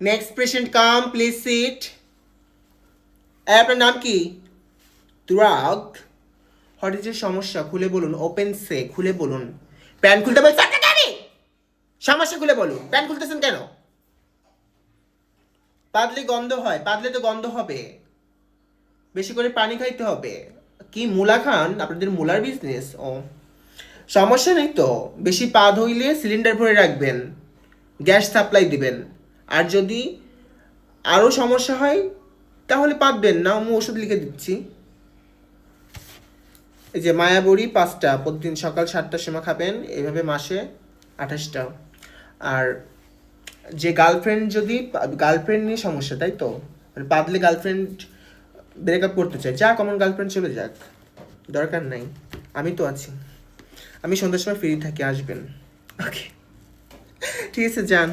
Next patient come, please sit. আপনার নাম কি? তুরাগ। হোয়াট ইজ এর সমস্যা, খুলে বলুন। ওপেন সে, খুলে বলুন। প্যান্ট খুলতে বলছি আপনাকে আমি। সমস্যা খুলে বলুন, প্যান্ট খুলতেছেন কেন? পাতলে গন্ধ হয়, পাতলে তো গন্ধ হবে। বেশি করে পানি খাইতে হবে। কি মূলা খান? আপনাদের মূলার বিজনেস? ও, সমস্যা নেই তো। বেশি পা ধইলে সিলিন্ডার ভরে রাখবেন, গ্যাস সাপ্লাই দিবেন। আর যদি আরও সমস্যা হয় তাহলে পাতবেন না, আমি ওষুধ লিখে দিচ্ছি। এই যে মায়াবড়ি 5টা, প্রতিদিন সকাল 7টার সময় খাবেন, এইভাবে মাসে 28টা। আর যে গার্লফ্রেন্ড, যদি গার্লফ্রেন্ড নিয়ে সমস্যা, তাই তো, মানে পাতলে গার্লফ্রেন্ড ব্রেকআপ করতে চায়, যাক আমার গার্লফ্রেন্ড চলে যাক, দরকার নাই, আমি তো আছি। আমি সন্ধ্যার সময় ফ্রি থাকি, আসবেন। ওকে, ঠিক আছে, যান।